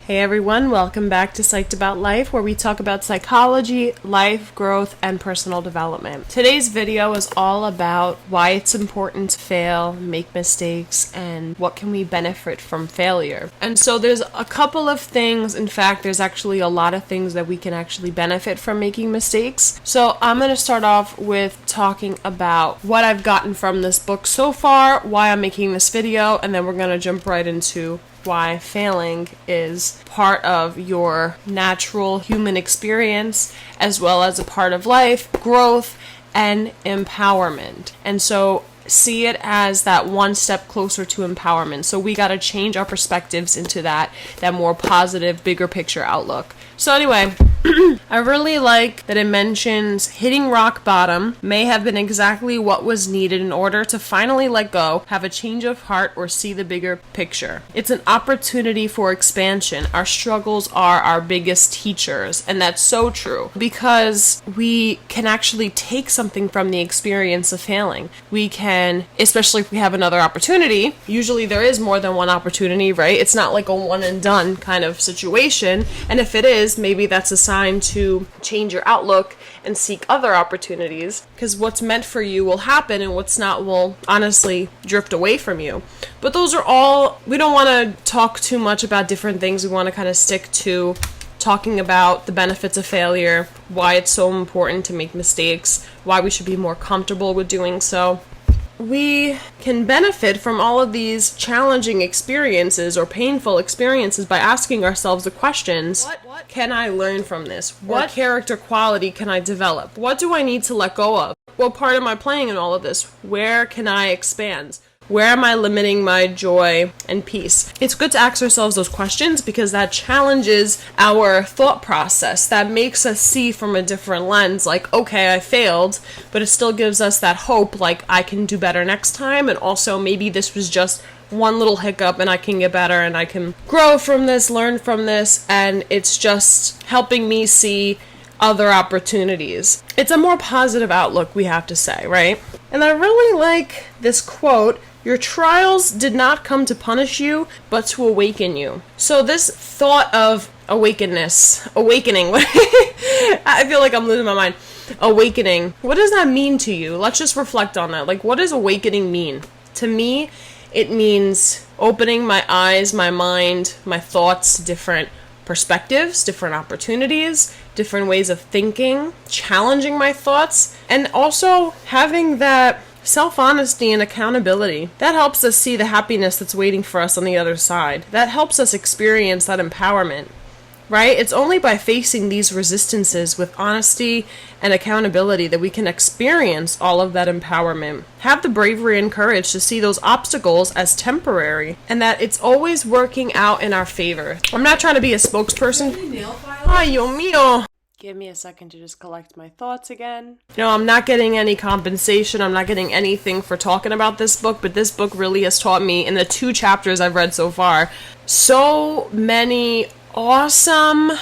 Hey everyone, welcome back to Psyched About Life, where we talk about psychology, life, growth, and personal development. Today's video is all about why it's important to fail, make mistakes, and what can we benefit from failure. And so there's a couple of things, in fact, there's actually a lot of things that we can actually benefit from making mistakes. So I'm going to start off with talking about what I've gotten from this book so far, why I'm making this video, and then we're going to jump right into why failing is part of your natural human experience as well as a part of life, growth, and empowerment. And so see it as that one step closer to empowerment. So we got to change our perspectives into that more positive, bigger picture outlook. So anyway, I really like that it mentions hitting rock bottom may have been exactly what was needed in order to finally let go, have a change of heart, or see the bigger picture. It's an opportunity for expansion. Our struggles are our biggest teachers, and that's so true because we can actually take something from the experience of failing. We can, especially if we have another opportunity, usually there is more than one opportunity, right? It's not like a one and done kind of situation, and if it is, maybe that's a sign to change your outlook and seek other opportunities, because what's meant for you will happen and what's not will honestly drift away from you. But those are all, we don't want to talk too much about different things. We want to kind of stick to talking about the benefits of failure, why it's so important to make mistakes, why we should be more comfortable with doing so. We can benefit from all of these challenging experiences or painful experiences by asking ourselves the questions, what can I learn from this? What character quality can I develop? What do I need to let go of? What part am I playing in all of this? Where can I expand? Where am I limiting my joy and peace? It's good to ask ourselves those questions because that challenges our thought process. That makes us see from a different lens, like, okay, I failed, but it still gives us that hope, like, I can do better next time, and also maybe this was just one little hiccup and I can get better and I can grow from this, learn from this, and it's just helping me see other opportunities. It's a more positive outlook, we have to say, right? And I really like this quote, "Your trials did not come to punish you, but to awaken you." So this thought of awakening, I feel like I'm losing my mind. Awakening, what does that mean to you? Let's just reflect on that. Like, what does awakening mean? To me, it means opening my eyes, my mind, my thoughts to different perspectives, different opportunities, different ways of thinking, challenging my thoughts, and also having that self-honesty and accountability. That helps us see the happiness that's waiting for us on the other side. That helps us experience that empowerment, right? It's only by facing these resistances with honesty and accountability that we can experience all of that empowerment. Have the bravery and courage to see those obstacles as temporary and that it's always working out in our favor. I'm not trying to be a spokesperson. Ay, Dios mío. Give me a second to just collect my thoughts again. I'm not getting any compensation. I'm not getting anything for talking about this book, but this book really has taught me, in the 2 chapters I've read so far, so many awesome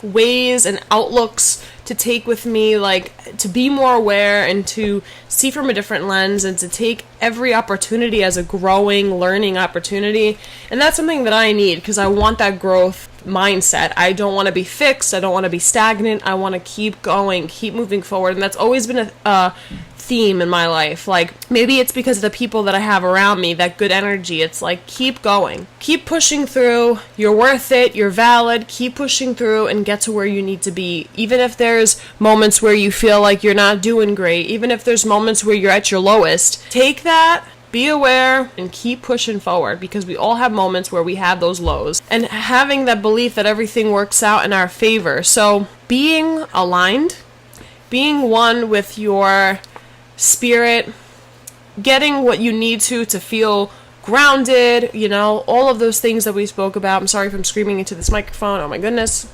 ways and outlooks to take with me, like to be more aware and to see from a different lens and to take every opportunity as a growing, learning opportunity. And that's something that I need because I want that growth mindset. I don't want to be fixed. I don't want to be stagnant. I want to keep going, keep moving forward. And that's always been a theme in my life. Like, maybe it's because of the people that I have around me, that good energy. It's like, keep going, keep pushing through. You're worth it. You're valid. Keep pushing through and get to where you need to be. Even if there's moments where you feel like you're not doing great, even if there's moments where you're at your lowest, take that, be aware, and keep pushing forward, because we all have moments where we have those lows, and having that belief that everything works out in our favor. So being aligned, being one with your spirit, getting what you need to feel grounded, all of those things that we spoke about. I'm sorry if I'm screaming into this microphone. Oh my goodness.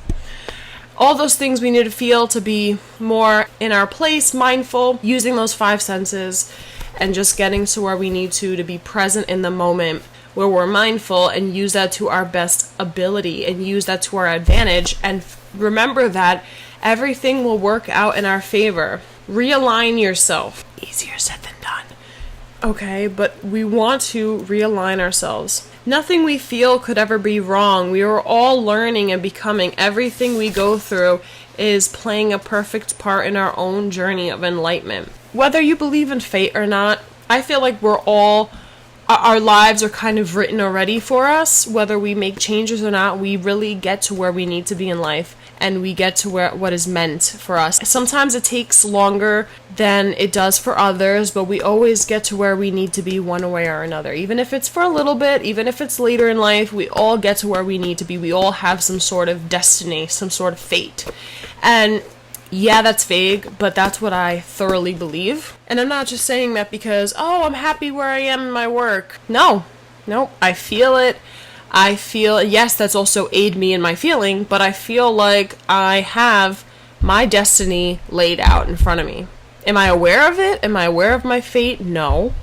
All those things we need to feel to be more in our place, mindful, using those 5 senses, and just getting to where we need to be present in the moment where we're mindful and use that to our best ability and use that to our advantage. And remember that everything will work out in our favor. Realign yourself. Easier said than done. okay? But we want to realign ourselves. Nothing we feel could ever be wrong. We are all learning and becoming. Everything we go through is playing a perfect part in our own journey of enlightenment. Whether you believe in fate or not, I feel like our lives are kind of written already for us. Whether we make changes or not, we really get to where we need to be in life, and we get to what is meant for us. Sometimes it takes longer than it does for others, but we always get to where we need to be one way or another. Even if it's for a little bit, even if it's later in life, we all get to where we need to be. We all have some sort of destiny, some sort of fate. And yeah, that's vague, but that's what I thoroughly believe. And I'm not just saying that because, oh, I'm happy where I am in my work. No, I feel it. I feel, yes, that's also aid me in my feeling, but I feel like I have my destiny laid out in front of me. Am I aware of it? Am I aware of my fate? No.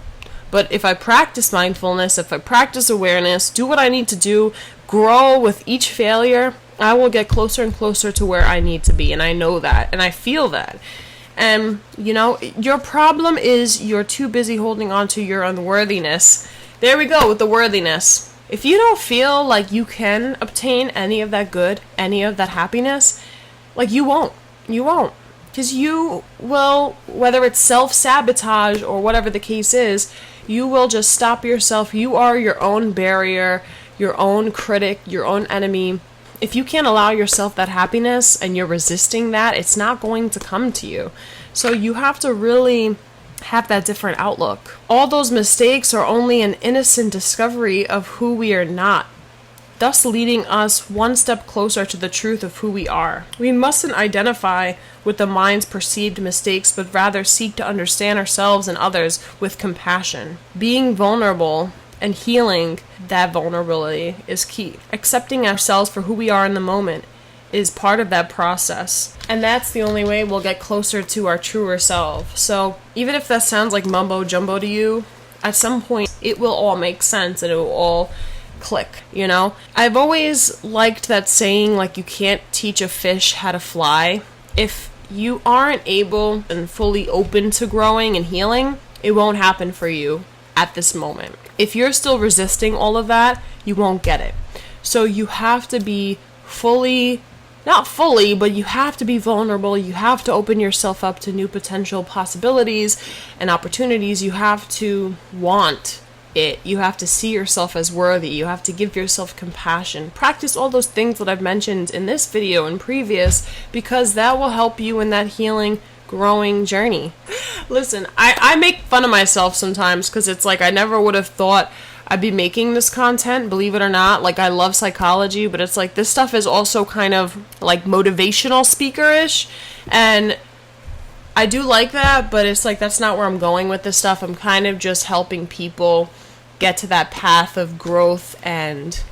But if I practice mindfulness, if I practice awareness, do what I need to do, grow with each failure, I will get closer and closer to where I need to be. And I know that. And I feel that. And, your problem is you're too busy holding on to your unworthiness. There we go with the worthiness. If you don't feel like you can obtain any of that good, any of that happiness, like you won't. You won't. Because you will, whether it's self-sabotage or whatever the case is, you will just stop yourself. You are your own barrier, your own critic, your own enemy. If you can't allow yourself that happiness and you're resisting that, it's not going to come to you. So you have to really have that different outlook. All those mistakes are only an innocent discovery of who we are not, thus leading us one step closer to the truth of who we are. We mustn't identify with the mind's perceived mistakes, but rather seek to understand ourselves and others with compassion. Being vulnerable and healing that vulnerability is key. Accepting ourselves for who we are in the moment is part of that process. And that's the only way we'll get closer to our truer self. So even if that sounds like mumbo jumbo to you, at some point it will all make sense and it will all click, I've always liked that saying, like, you can't teach a fish how to fly. If you aren't able and fully open to growing and healing, it won't happen for you at this moment. If you're still resisting all of that, you won't get it. So you have to be not fully, but you have to be vulnerable. You have to open yourself up to new potential possibilities and opportunities. You have to want it. You have to see yourself as worthy. You have to give yourself compassion. Practice all those things that I've mentioned in this video and previous, because that will help you in that healing, growing journey. Listen, I make fun of myself sometimes because it's like I never would have thought I'd be making this content, believe it or not. Like, I love psychology, but it's like this stuff is also kind of like motivational speaker-ish, and I do like that, but it's like that's not where I'm going with this stuff. I'm kind of just helping people get to that path of growth and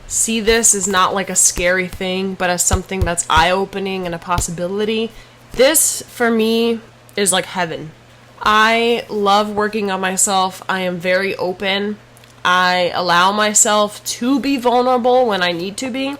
see this as not like a scary thing, but as something that's eye-opening and a possibility. This, for me, is like heaven. I love working on myself. I am very open. I allow myself to be vulnerable when I need to be.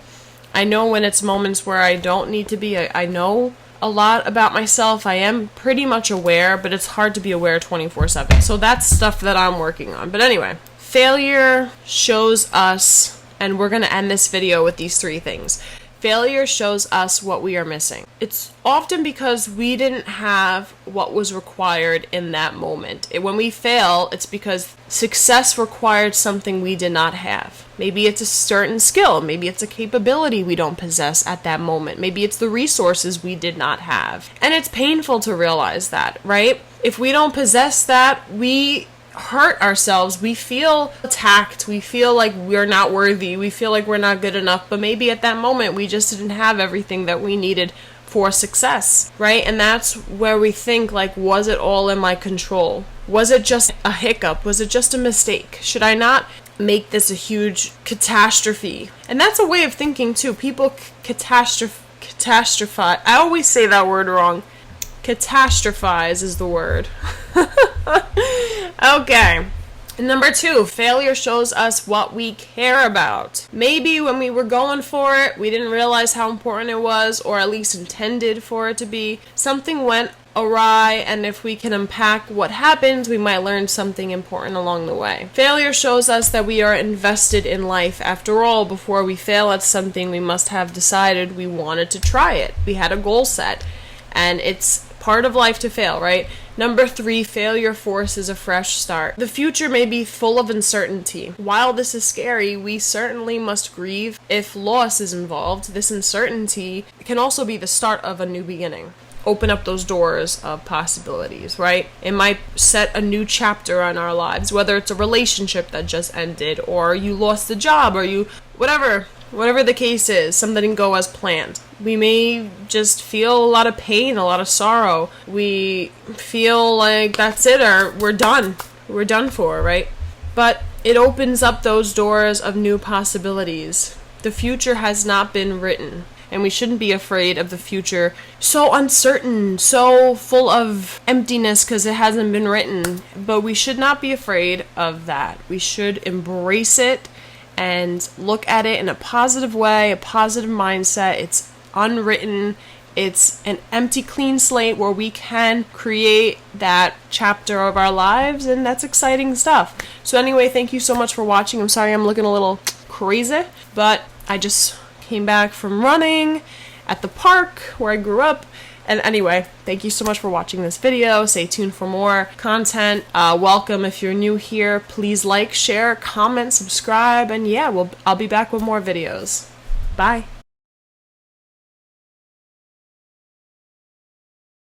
I know when it's moments where I don't need to be. I know a lot about myself. I am pretty much aware, but it's hard to be aware 24/7. So that's stuff that I'm working on. But anyway, failure shows us, and we're going to end this video with these 3 things. Failure shows us what we are missing. It's often because we didn't have what was required in that moment. When we fail, it's because success required something we did not have. Maybe it's a certain skill. Maybe it's a capability we don't possess at that moment. Maybe it's the resources we did not have. And it's painful to realize that, right? If we don't possess that, we hurt ourselves. We feel attacked. We feel like we're not worthy. We feel like we're not good enough. But maybe at that moment we just didn't have everything that we needed for success, right? And that's where we think, like, was it all in my control? Was it just a hiccup? Was it just a mistake? Should I not make this a huge catastrophe? And that's a way of thinking too. People catastrophize. I always say that word wrong. Catastrophize is the word. Okay. Number 2, failure shows us what we care about. Maybe when we were going for it, we didn't realize how important it was, or at least intended for it to be. Something went awry, and if we can unpack what happens, we might learn something important along the way. Failure shows us that we are invested in life. After all, before we fail at something, we must have decided we wanted to try it. We had a goal set, and it's part of life to fail, right? Number 3, failure forces a fresh start. The future may be full of uncertainty. While this is scary, we certainly must grieve. If loss is involved, this uncertainty can also be the start of a new beginning. Open up those doors of possibilities, right? It might set a new chapter on our lives, whether it's a relationship that just ended, or you lost a job, or you, whatever the case is, something didn't go as planned. We may just feel a lot of pain, a lot of sorrow. We feel like that's it, or we're done. We're done for, right? But it opens up those doors of new possibilities. The future has not been written, and we shouldn't be afraid of the future. So uncertain, so full of emptiness because it hasn't been written. But we should not be afraid of that. We should embrace it and look at it in a positive way, a positive mindset. It's unwritten. It's an empty, clean slate where we can create that chapter of our lives, and that's exciting stuff. So anyway, thank you so much for watching. I'm sorry I'm looking a little crazy, but I just came back from running at the park where I grew up. And anyway, thank you so much for watching this video. Stay tuned for more content. Welcome if you're new here. Please like, share, comment, subscribe, and yeah, I'll be back with more videos. Bye.